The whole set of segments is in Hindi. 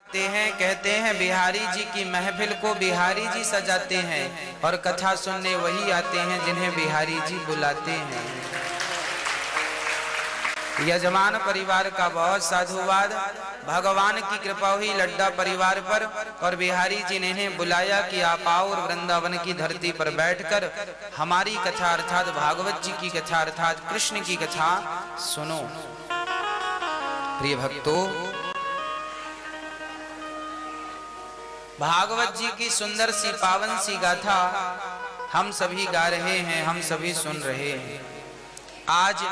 कहते हैं बिहारी जी की महफिल को बिहारी जी सजाते हैं और कथा सुनने वही आते हैं जिन्हें बिहारी जी बुलाते हैं। यजमान परिवार का बहुत साधुवाद, भगवान की कृपा हुई लड्डा परिवार पर और बिहारी जी ने इन्हें बुलाया कि आप आओ और वृंदावन की धरती पर बैठकर हमारी कथा अर्थात भागवत जी की कथा अर्थात कृष्ण की कथा सुनो। प्रिय भक्तों, भागवत जी की सुंदर सी पावन सी गाथा हम सभी गा रहे हैं, हम सभी सुन रहे हैं। आज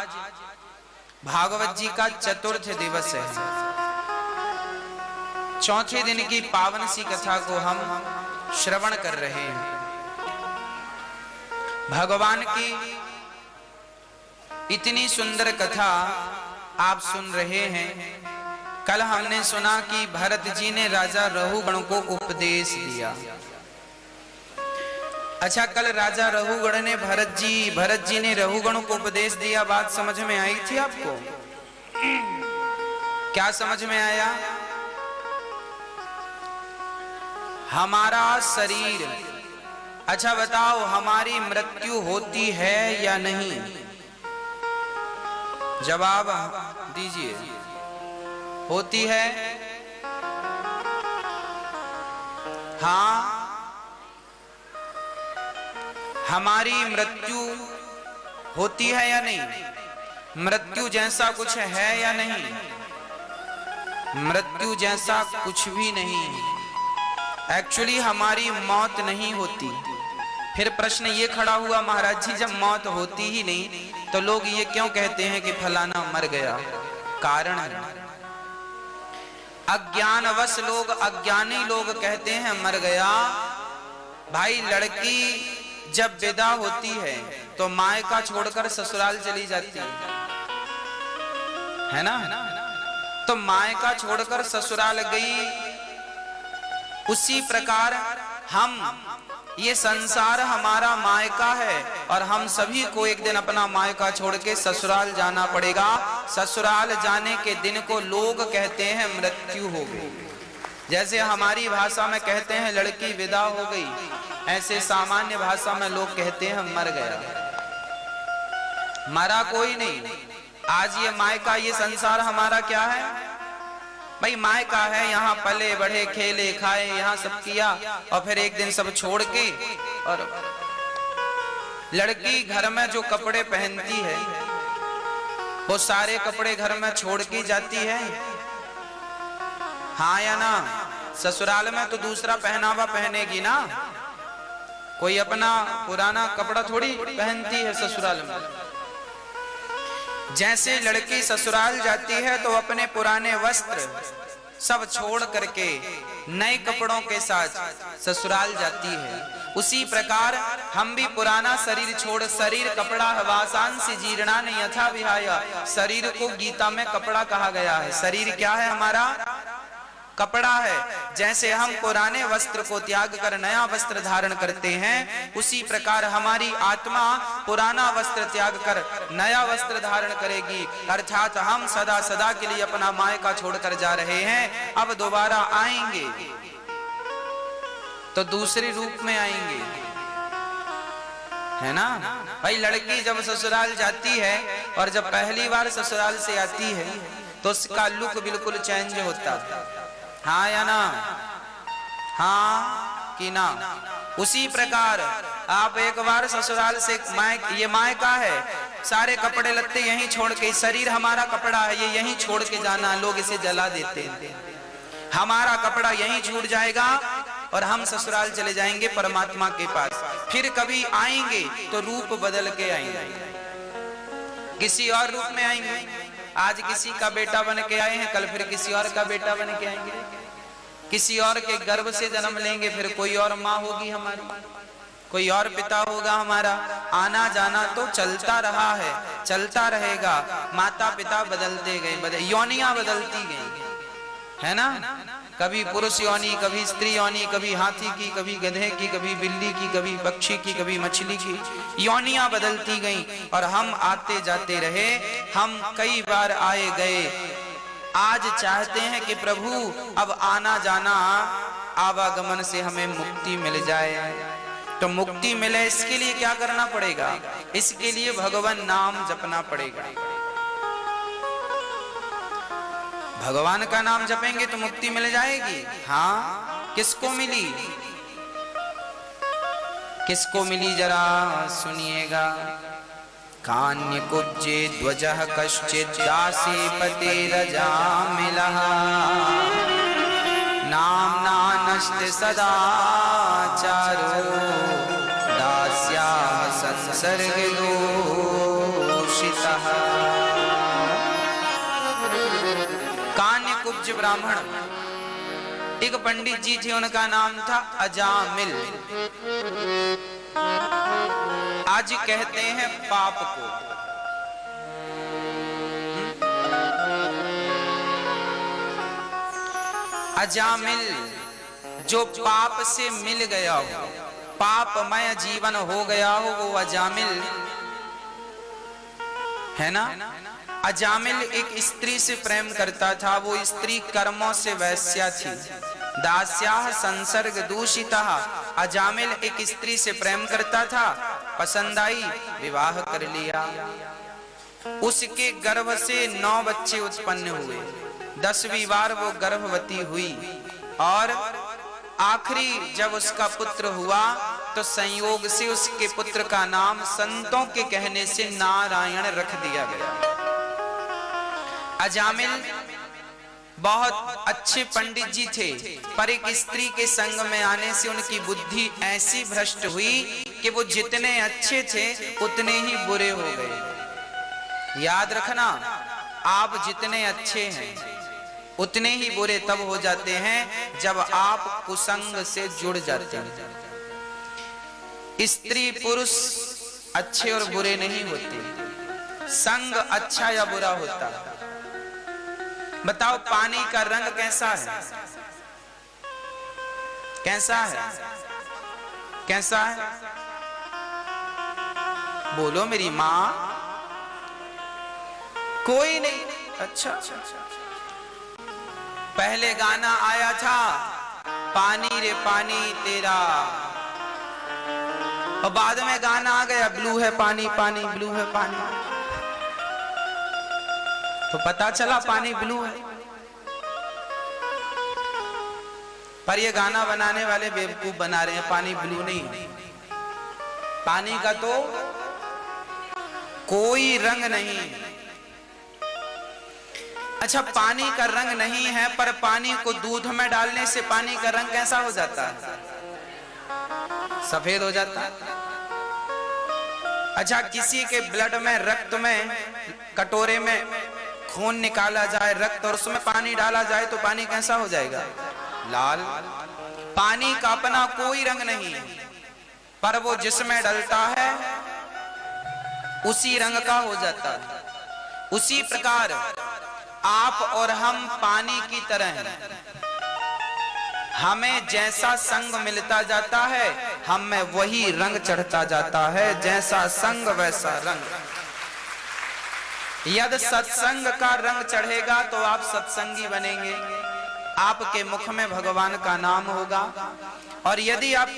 भागवत जी का चतुर्थ दिवस है। चौथे दिन की पावन सी कथा को हम श्रवण कर रहे हैं। भगवान की इतनी सुंदर कथा आप सुन रहे हैं। कल हमने सुना कि भरत जी ने राजा रहुगण को उपदेश दिया। अच्छा, कल राजा रहुगण ने भरत जी ने रहुगण को उपदेश दिया। बात समझ में आई थी आपको? क्या समझ में आया? हमारा शरीर, अच्छा बताओ, हमारी मृत्यु होती है या नहीं? जवाब दीजिए। होती है? हाँ, हमारी मृत्यु होती है या नहीं? मृत्यु जैसा कुछ है या नहीं? मृत्यु जैसा कुछ भी नहीं। एक्चुअली हमारी मौत नहीं होती। फिर प्रश्न ये खड़ा हुआ, महाराज जी जब मौत होती ही नहीं तो लोग ये क्यों कहते हैं कि फलाना मर गया? कारण अज्ञानवश लोग, अज्ञानी लोग कहते हैं मर गया। भाई, लड़की जब विदा होती है तो मायका छोड़कर ससुराल चली जाती है ना? तो मायका छोड़कर ससुराल गई। उसी प्रकार हम, ये संसार हमारा मायका है और हम सभी को एक दिन अपना मायका छोड़ के ससुराल जाना पड़ेगा। ससुराल जाने के दिन को लोग कहते हैं मृत्यु हो गई। जैसे हमारी भाषा में कहते हैं लड़की विदा हो गई, ऐसे सामान्य भाषा में लोग कहते हैं मर गया। मरा कोई नहीं। आज ये मायका, ये संसार हमारा क्या है भाई? मायका है, यहाँ पले बढ़े, खेले खाए, यहाँ सब किया और फिर एक दिन सब छोड़ के, और लड़की घर में जो कपड़े पहनती है वो सारे कपड़े घर में छोड़ के जाती है, हाँ या ना? ससुराल में तो दूसरा पहनावा पहनेगी ना, कोई अपना पुराना कपड़ा थोड़ी पहनती है ससुराल में। जैसे लड़की ससुराल जाती है तो अपने पुराने वस्त्र सब छोड़ करके नए कपड़ों के साथ ससुराल जाती है। उसी प्रकार हम भी पुराना शरीर छोड़, शरीर कपड़ा वासांसि जीर्णानि यथा विहाय, शरीर को गीता में कपड़ा कहा गया है। शरीर क्या है? हमारा कपड़ा है। जैसे हम पुराने वस्त्र को त्याग कर नया वस्त्र धारण करते हैं, उसी प्रकार हमारी आत्मा पुराना वस्त्र त्याग कर नया वस्त्र धारण करेगी। अर्थात हम सदा सदा के लिए अपना मायका छोड़कर जा रहे हैं। अब दोबारा आएंगे तो दूसरे रूप में आएंगे, है ना भाई? लड़की जब ससुराल जाती है और जब पहली बार ससुराल से आती है तो उसका लुक बिल्कुल चेंज होता है, हाँ या ना? हाँ कि ना? उसी प्रकार आप एक बार ससुराल से, ये मायका है, सारे कपड़े लत्ते यहीं छोड़ के, शरीर हमारा कपड़ा है, ये यहीं छोड़ के जाना। लोग इसे जला देते हैं। हमारा कपड़ा यहीं छूट जाएगा और हम ससुराल चले जाएंगे परमात्मा के पास। फिर कभी आएंगे तो रूप बदल के आएंगे, किसी और रूप में आएंगे। आज किसी का बेटा बन के आए हैं, कल फिर किसी और का बेटा बन के आएंगे, किसी और के गर्भ से जन्म लेंगे, फिर कोई और माँ होगी हमारी, कोई और पिता होगा हमारा। आना जाना तो चलता रहा है, चलता रहेगा। माता पिता बदलते गए, योनियां बदलती गई, है ना? कभी पुरुष योनि, कभी स्त्री योनि, कभी हाथी की, कभी गधे की, कभी बिल्ली की, कभी पक्षी की, कभी मछली की, योनियां बदलती गईं और हम आते जाते रहे। हम कई बार आए गए, आज चाहते हैं कि प्रभु अब आना जाना आवागमन से हमें मुक्ति मिल जाए। तो मुक्ति मिले इसके लिए क्या करना पड़ेगा? इसके लिए भगवान नाम जपना पड़ेगा। भगवान का नाम जपेंगे तो मुक्ति मिल जाएगी। हाँ, किसको मिली? किसको मिली जरा सुनिएगा। कान्य कुब्जे ध्वजः कश्चित् दासी पते रजा मिलः नामना नष्ट सदाचारो दास्या संसर्ग दूषितः। कान्य कुब्ज ब्राह्मण, एक पंडित जी थे, उनका नाम था अजामिल। आज कहते हैं पाप को। अजामिल, जो पाप से मिल गया हो, पापमय जीवन हो गया हो, वो अजामिल है ना। अजामिल एक स्त्री से प्रेम करता था, वो स्त्री कर्मों से वैश्या थी। दास्याः संसर्ग दूषितः। अजामिल एक स्त्री से प्रेम करता था, पसंद आई, विवाह कर लिया। उसके गर्भ से 9 बच्चे उत्पन्न हुए। 10वीं बार वो गर्भवती हुई और आखिरी जब उसका पुत्र हुआ तो संयोग से उसके पुत्र का नाम संतों के कहने से नारायण रख दिया गया। अजामिल बहुत अच्छे पंडित जी थे, पर एक स्त्री के संग में आने से उनकी बुद्धि ऐसी भ्रष्ट हुई कि वो जितने अच्छे थे उतने ही बुरे हो गए। याद रखना, आप जितने अच्छे हैं उतने ही बुरे तब हो जाते हैं जब आप कुसंग से जुड़ जाते हैं। स्त्री पुरुष अच्छे और बुरे नहीं होते, संग अच्छा या बुरा होता। बताओ, पानी का रंग कैसा है? कैसा है? कैसा है? बोलो मेरी मां। कोई नहीं। अच्छा, पहले गाना आया था, पानी रे पानी तेरा, और बाद में गाना आ गया, ब्लू है पानी, पानी ब्लू है पानी। तो पता चला पानी ब्लू है। पर ये गाना बनाने वाले बेवकूफ बना रहे हैं, पानी ब्लू नहीं है। पानी का तो कोई रंग नहीं। अच्छा, पानी का रंग नहीं है, पर पानी को दूध में डालने से पानी का रंग कैसा हो जाता है? सफेद हो जाता है। अच्छा, किसी के ब्लड में, रक्त में, कटोरे में खून निकाला जाए रक्त, और उसमें पानी डाला जाए तो पानी कैसा हो जाएगा? लाल। पानी का अपना कोई रंग नहीं, पर वो जिसमें डलता है उसी रंग का हो जाता है। उसी प्रकार आप और हम पानी की तरह हैं। हमें जैसा संग मिलता जाता है, हम में वही रंग चढ़ता जाता है। जैसा संग वैसा रंग। यदि सत्संग का रंग चढ़ेगा तो आप सत्संगी बनेंगे, आपके मुख में भगवान का नाम होगा। और यदि आप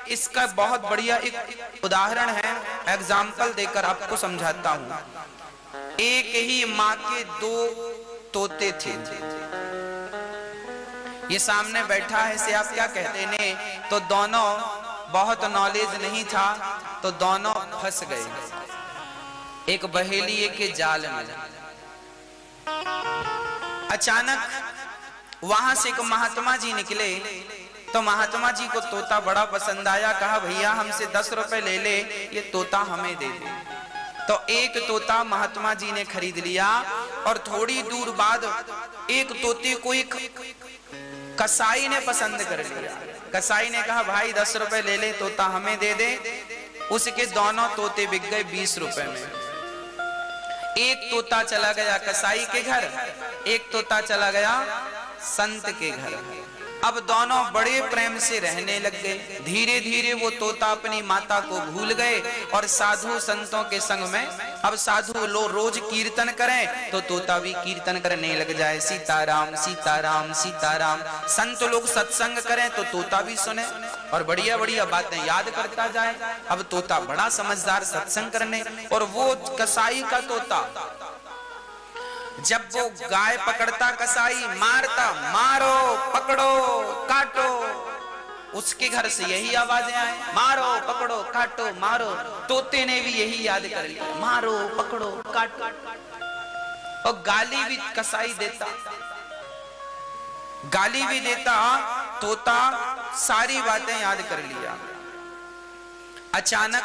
इसका बहुत बढ़िया एक उदाहरण है, एग्जाम्पल देकर आपको समझाता हूं। एक ही माँ के 2 तोते थे। ये सामने बैठा है, इसे आप क्या कहते ने? तो दोनों, बहुत नॉलेज नहीं था तो दोनों फंस गए एक बहेलिए के जाल में। अचानक वहां से एक महात्मा जी निकले, तो महात्मा जी को तोता बड़ा पसंद आया। कहा, भैया हमसे 10 रुपए ले ले, ये तोता हमें दे दे। तो एक तोता महात्मा जी ने खरीद लिया, और थोड़ी दूर बाद एक तोते को एक कसाई ने पसंद कर लिया। कसाई ने कहा, भाई 10 रुपए ले ले, तोता हमें दे दे। उसके दोनों तोते बिक गए 20 रुपए में। एक तोता चला गया कसाई के घर, एक तोता चला गया संत के घर। अब दोनों बड़े प्रेम से रहने लग गए। धीरे धीरे वो तोता अपनी माता को भूल गए और साधु संतों के संग में अब साधु लोग रोज कीर्तन करें तो तोता भी कीर्तन करने लग जाए, सीताराम सीताराम सीताराम। संत लोग सत्संग करें तो तोता भी सुने और बढ़िया बढ़िया बातें याद करता जाए। अब तोता बड़ा समझदार सत्संग करने, और वो कसाई का तोता जब वो गाय पकड़ता, कसाई मारता, मारो पकड़ो काटो, उसके घर से यही आवाजें आए, मारो पकड़ो काटो मारो। तोते ने भी यही याद कर लिया, मारो पकड़ो काटो। और गाली भी कसाई देता, गाली भी देता, तोता सारी बातें याद कर लिया। अचानक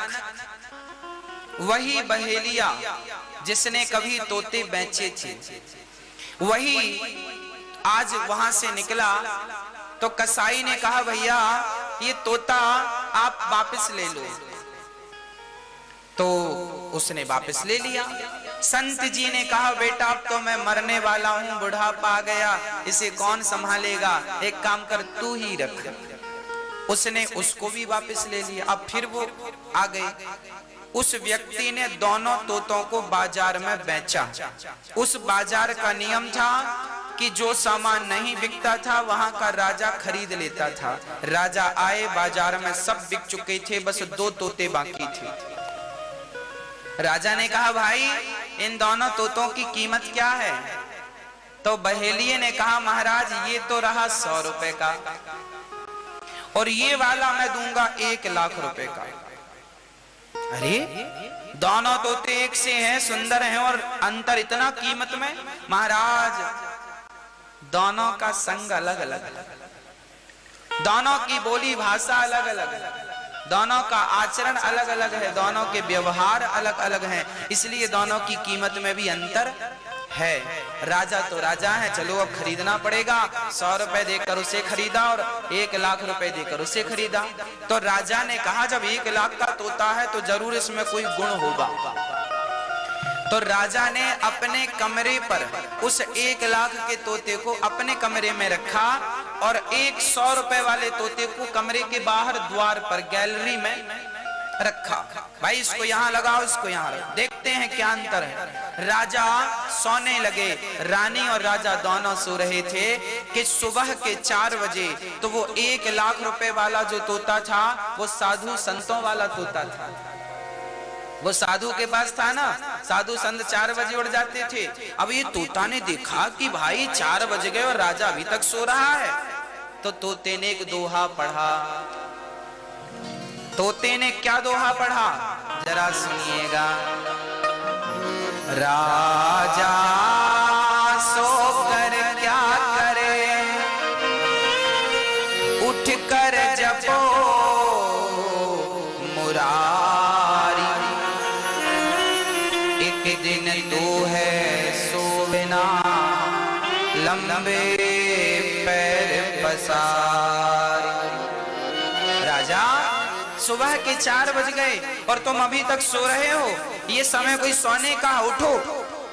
वही बहेलिया जिसने कभी तोते बेचे थे, वही आज वहां से निकला। तो कसाई ने कहा, भैया ये तोता आप वापस ले लो। तो उसने वापस ले लिया। संत जी ने कहा, बेटा अब तो मैं मरने वाला हूं, बुढ़ापा आ गया, इसे कौन संभालेगा, एक काम कर तू ही रख। उसने उसको भी वापस ले लिया। अब फिर वो आ गए। उस व्यक्ति ने दोनों तोतों को बाजार में बेचा। उस बाजार का नियम था कि जो सामान नहीं बिकता था वहां का राजा खरीद लेता था। राजा आए, बाजार में सब बिक चुके थे, बस 2 तोते बाकी थे। राजा ने कहा, भाई इन दोनों तोतों की कीमत क्या है? तो बहेलिये ने कहा, महाराज ये तो रहा 100 रुपए का, और ये वाला मैं दूंगा 1 लाख रुपए का। अरे दोनों तोते एक से हैं, सुंदर हैं, और अंतर इतना कीमत में? महाराज दोनों का संग अलग अलग, दोनों की बोली भाषा अलग अलग, दोनों का आचरण अलग अलग है, दोनों के व्यवहार अलग अलग हैं, इसलिए दोनों की कीमत में भी अंतर है। राजा तो राजा है, चलो अब खरीदना पड़ेगा। 100 रुपए देकर उसे खरीदा और 1 लाख रुपए देकर उसे खरीदा। तो राजा ने कहा, जब 1 लाख का तोता है तो जरूर इसमें कोई गुण होगा। तो राजा ने अपने कमरे पर उस 1 लाख के तोते को अपने कमरे में रखा और 100 रुपए वाले तोते को कमरे के बाहर द्वार पर गैलरी में रखा। भाई इसको यहाँ लगाओ, इसको यहाँ लगाओ, देखते हैं क्या अंतर है। राजा सोने लगे, रानी और राजा दोनों सो रहे थे कि सुबह के 4 बजे तो वो 1 लाख रुपए वाला जो तोता था वो साधु संतों वाला तोता था। वो साधु के पास था ना, साधु संत 4 बजे उड़ जाते थे। अब ये तोता ने देखा कि भाई 4 बज गए और राजा अभी तक सो रहा है। तो तोते ने एक दोहा पढ़ा। तोते ने क्या दोहा पढ़ा, जरा सुनिएगा। राजा सोकर क्या करे, उठकर जपो मुरारी। एक दिन तो है सोना, लंबे पैर पसार। राजा सुबह के 4 बज गए और तुम अभी तक सो रहे हो, ये समय कोई सोने का? उठो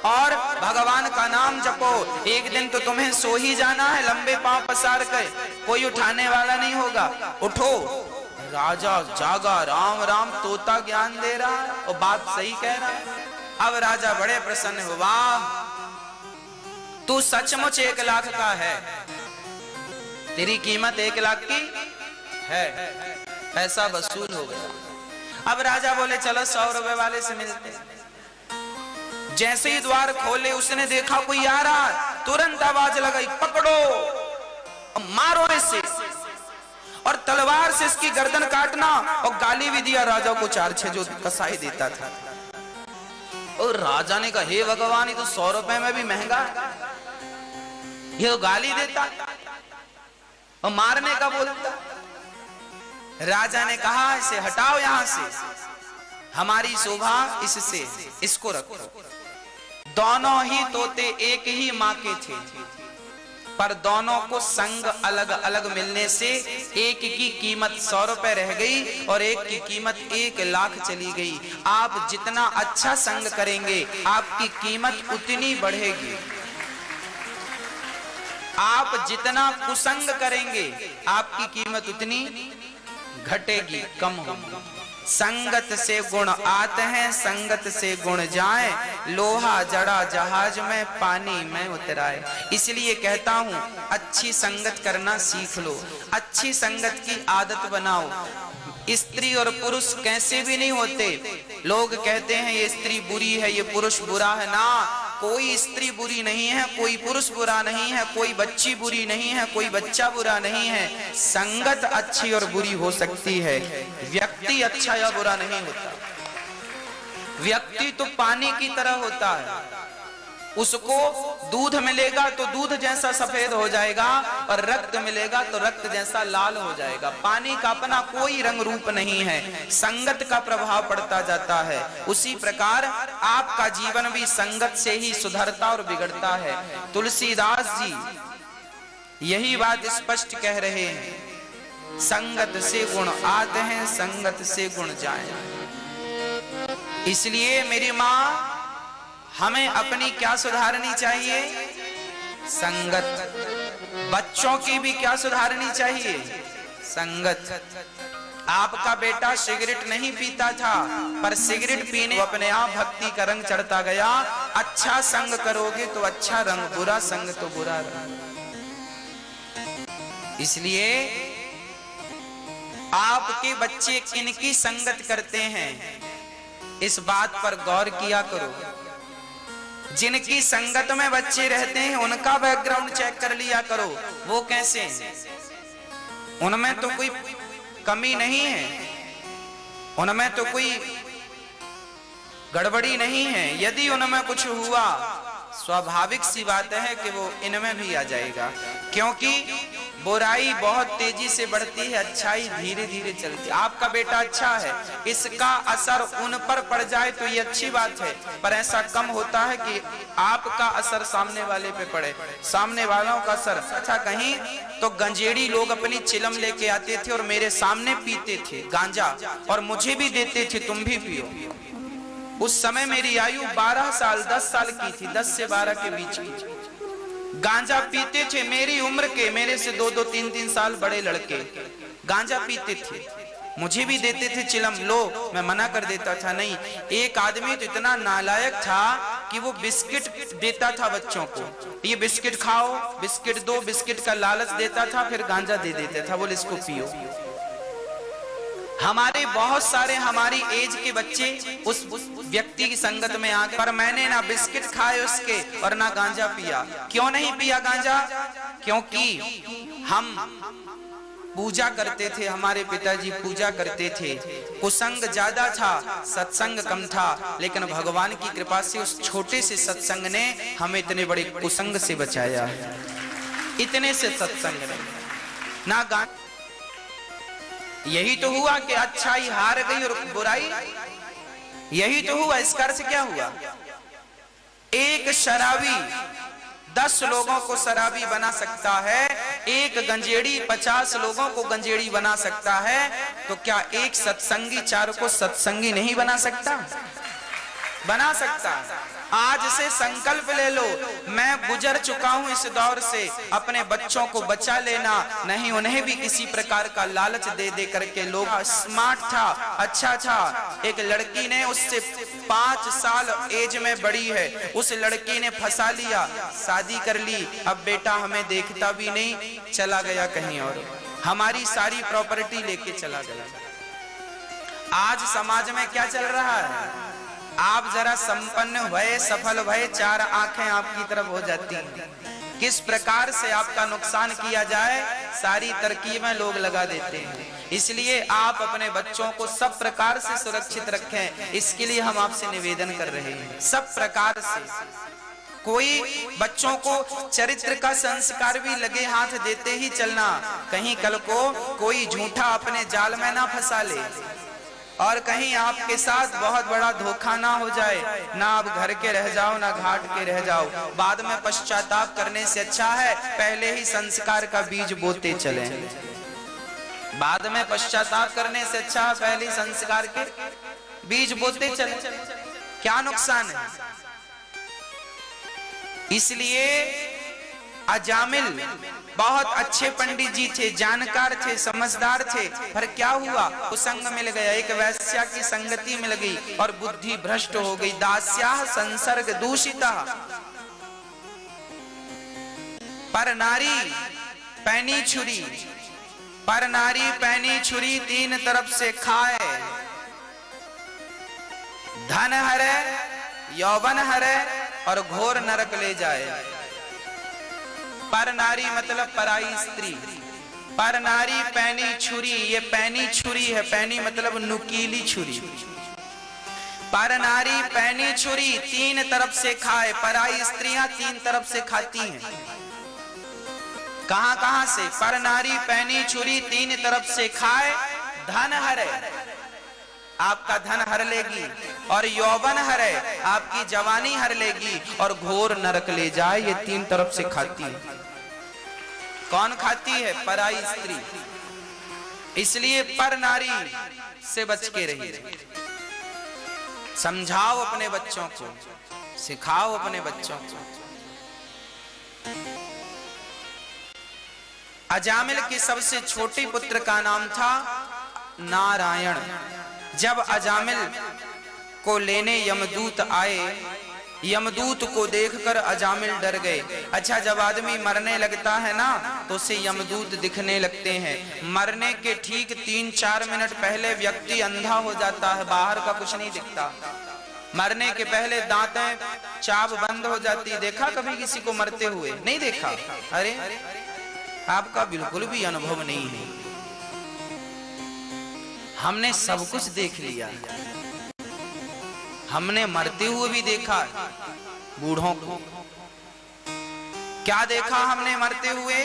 और भगवान का नाम जपो। एक दिन तो तुम्हें सो ही जाना है, लंबे पांव पसार कर, कोई उठाने वाला नहीं होगा, उठो। राजा जागा, राम राम, तोता ज्ञान दे रहा है और बात सही कह रहा है। अब राजा बड़े प्रसन्न हुआ, तू सचमुच 1 लाख का है, तेरी कीमत 1 लाख की है, पैसा वसूल हो गया। अब राजा बोले चलो 100 रुपए वाले से मिलते। जैसे ही द्वार खोले उसने देखा कोई आ रहा, तुरंत आवाज लगाई, पकड़ो मारो इसे, और तलवार से इसकी गर्दन काटना। और गाली भी दिया राजा को 4-6 जो कसाई देता था। और राजा ने कहा, हे भगवान, ये तो 100 रुपए में भी महंगा है, ये तो गाली देता और मारने का बोलता। राजा ने कहा, इसे हटाओ यहां से, हमारी शोभा इससे, इसको रखो। दोनों ही तोते एक ही मां के थे, पर दोनों को संग अलग अलग मिलने से एक की कीमत 100 रुपए रह गई और एक की कीमत 1 लाख चली गई। आप जितना अच्छा संग करेंगे आपकी कीमत उतनी बढ़ेगी, आप जितना कुसंग करेंगे आपकी कीमत उतनी घटेगी, कम होगी। संगत से गुण आते हैं, संगत से गुण जाए, लोहा जड़ा जहाज में पानी में उतराए। इसलिए कहता हूं अच्छी संगत करना सीख लो, अच्छी संगत की आदत बनाओ। स्त्री और पुरुष कैसे भी नहीं होते। लोग कहते हैं ये स्त्री बुरी है, ये पुरुष बुरा है। ना, कोई स्त्री बुरी नहीं है, कोई पुरुष बुरा नहीं है, कोई बच्ची बुरी नहीं है, कोई बच्चा बुरा नहीं है। संगत अच्छी और बुरी हो सकती है, व्यक्ति अच्छा या बुरा नहीं होता। व्यक्ति तो पानी की तरह होता है, उसको दूध मिलेगा तो दूध जैसा सफेद हो जाएगा और रक्त मिलेगा तो रक्त जैसा लाल हो जाएगा। पानी का अपना कोई रंग रूप नहीं है, संगत का प्रभाव पड़ता जाता है। उसी प्रकार आपका जीवन भी संगत से ही सुधरता और बिगड़ता है। तुलसीदास जी यही बात स्पष्ट कह रहे हैं, संगत से गुण आते हैं, संगत से गुण जाए। इसलिए मेरी माँ, हमें अपनी क्या सुधारनी चाहिए? संगत। बच्चों की भी क्या सुधारनी चाहिए? संगत। आपका बेटा सिगरेट नहीं पीता था, पर सिगरेट पीने अपने आप भक्ति का रंग चढ़ता गया। अच्छा संग करोगे तो अच्छा रंग, बुरा संग तो बुरा रंग। इसलिए आपके बच्चे किनकी संगत करते हैं, इस बात पर गौर किया करो। जिनकी संगत में बच्चे रहते हैं उनका बैकग्राउंड चेक कर लिया करो, वो कैसे हैं। उनमें तो कोई कमी नहीं है, उनमें तो कोई गड़बड़ी नहीं है। यदि उनमें कुछ हुआ, स्वाभाविक सी बात है कि वो इनमें भी आ जाएगा, क्योंकि बुराई बहुत तेजी से बढ़ती है, अच्छाई धीरे धीरे चलती है। आपका बेटा अच्छा है, इसका असर उन पर पड़ जाए तो ये अच्छी बात है, पर ऐसा कम होता है कि आपका असर सामने वाले पे पड़े, सामने वालों का असर। अच्छा, कहीं तो गंजेड़ी लोग अपनी चिलम लेके आते थे और मेरे सामने पीते थे गांजा, और मुझे भी देते थे तुम भी पियो। उस समय मेरी आयु 12 साल 10 साल की थी, 10 से 12 के बीच की। गांजा पीते थे मेरी उम्र के, मेरे से 2-2 3-3 साल बड़े लड़के गांजा पीते थे, मुझे भी देते थे चिलम, लो। मैं मना कर देता था, नहीं। एक आदमी तो इतना नालायक था कि वो बिस्किट देता था बच्चों को, ये बिस्किट खाओ, बिस्किट दो, बिस्किट का लालच देता था, फिर गांजा दे देता था, बोले इसको पियो। हमारे बहुत सारे हमारी एज के बच्चे उस व्यक्ति की संगत में आ गए, पर मैंने ना बिस्किट खाए उसके और ना गांजा पिया। क्यों नहीं पिया गांजा? क्योंकि हम पूजा करते थे, हमारे पिताजी पूजा करते थे, कुसंग ज्यादा था, सत्संग कम था। लेकिन भगवान की कृपा से उस छोटे से सत्संग ने हमें इतने बड़े कुसंग से बचाया है। इतने से सत्संग ने ना गांजा। यही तो हुआ कि अच्छाई हार गई और बुराई, यही तो हुआ। इसका अर्थ क्या हुआ? एक शराबी 10 लोगों को शराबी बना सकता है, एक गंजेड़ी 50 लोगों को गंजेड़ी बना सकता है, तो क्या एक सत्संगी 4 को सत्संगी नहीं बना सकता? बना सकता। आज से संकल्प ले लो, मैं गुजर चुका हूं इस दौर से, अपने बच्चों को बचा लेना, नहीं उन्हें भी किसी प्रकार का लालच दे दे करके। लोग स्मार्ट था, अच्छा था, एक लड़की ने उससे 5 साल एज में बड़ी है, उस लड़की ने फंसा लिया, शादी कर ली। अब बेटा हमें देखता भी नहीं, चला गया कहीं और, हमारी सारी प्रॉपर्टी लेके चला गया। आज समाज में क्या चल रहा है? आप जरा संपन्न भये, सफल भये, 4 आंखें आपकी तरफ हो जाती हैं। किस प्रकार से आपका नुकसान किया जाए, सारी तरकीबें लोग लगा देते हैं। इसलिए आप अपने बच्चों को सब प्रकार से सुरक्षित रखें, इसके लिए हम आपसे निवेदन कर रहे हैं। सब प्रकार से कोई बच्चों को चरित्र का संस्कार भी लगे हाथ देते ही चलना, कहीं कल को कोई झूठा अपने जाल में ना फंसा ले और कहीं आपके साथ बहुत बड़ा धोखा ना हो जाए, ना आप घर के रह जाओ ना घाट के रह जाओ। बाद में पश्चाताप करने से अच्छा है पहले ही संस्कार का बीज बोते चले। बाद में पश्चाताप करने से अच्छा है पहले ही संस्कार के बीज बोते चले, क्या नुकसान है? इसलिए अजामिल बहुत अच्छे पंडित जी थे, जानकार थे, समझदार थे, पर क्या हुआ, कुसंग मिल गया, एक वैश्या की संगति मिल गई और बुद्धि भ्रष्ट हो गई। दास्याः संसर्ग दूषिता, पर नारी पैनी छुरी, पर नारी पैनी छुरी तीन तरफ से खाए, धन हरे, यौवन हरे और घोर नरक ले जाए। पर नारी मतलब पराई स्त्री, पर नारी पैनी छुरी, ये पैनी छुरी है, पैनी मतलब नुकीली छुरी। पर नारी पैनी छुरी तीन तरफ से खाए, पराई स्त्रियां तीन तरफ से खाती हैं। कहां कहां से? पर नारी पैनी छुरी तीन तरफ से खाए, धन हरे, आपका धन हर लेगी, और यौवन हरे, आपकी जवानी हर लेगी, और घोर नरक ले जाए। ये तीन तरफ से खाती है। कौन खाती है? पराई स्त्री। इसलिए पर नारी से बच के रहिए। समझाओ अपने बच्चों को, सिखाओ अपने बच्चों को। अजामिल के सबसे छोटे पुत्र का नाम था नारायण। जब अजामिल को लेने यमदूत आए, यमदूत को देखकर अजामिल डर गए। अच्छा, जब आदमी मरने लगता है ना तो उसे यमदूत दिखने लगते हैं। मरने के ठीक 3-4 मिनट पहले व्यक्ति अंधा हो जाता है, बाहर का कुछ नहीं दिखता। मरने के पहले दांतें चाप बंद हो जाती है। देखा कभी किसी को मरते हुए? नहीं देखा। अरे आपका बिल्कुल भी अनुभव नहीं है। हमने सब कुछ देख लिया, हमने मरते हुए भी देखा, बूढ़ों को। क्या देखा हमने मरते हुए?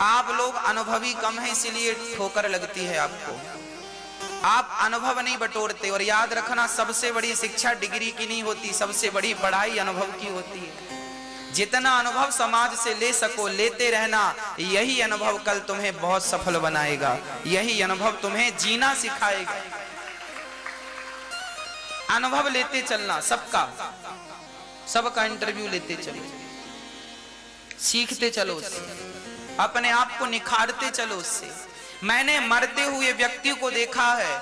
आप लोग अनुभवी कम है, इसीलिए ठोकर लगती है आपको। आप अनुभव नहीं बटोरते। और याद रखना, सबसे बड़ी शिक्षा डिग्री की नहीं होती, सबसे बड़ी पढ़ाई अनुभव की होती है। जितना अनुभव समाज से ले सको लेते रहना, यही अनुभव कल तुम्हें बहुत सफल बनाएगा, यही अनुभव तुम्हें जीना सिखाएगा। अनुभव लेते चलना, सबका इंटरव्यू लेते चलो, सीखते चलो उससे, अपने आप को निखारते चलो उससे। मैंने मरते हुए व्यक्ति को देखा है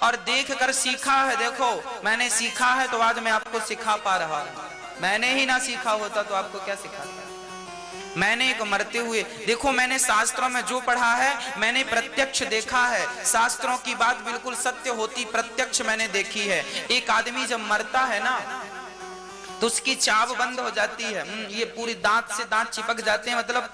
और देखकर सीखा है। देखो, मैंने सीखा है तो आज मैं आपको सिखा पा रहा हूं। मैंने ही ना सीखा होता तो आपको क्या सिखाता? मैंने एक मरते हुए, देखो मैंने शास्त्रों में जो पढ़ा है मैंने प्रत्यक्ष देखा है। शास्त्रों की बात बिल्कुल सत्य होती, प्रत्यक्ष मैंने देखी है। एक आदमी जब मरता है ना तो उसकी चाव बंद हो जाती है, ये पूरी दांत से दांत चिपक जाते हैं, मतलब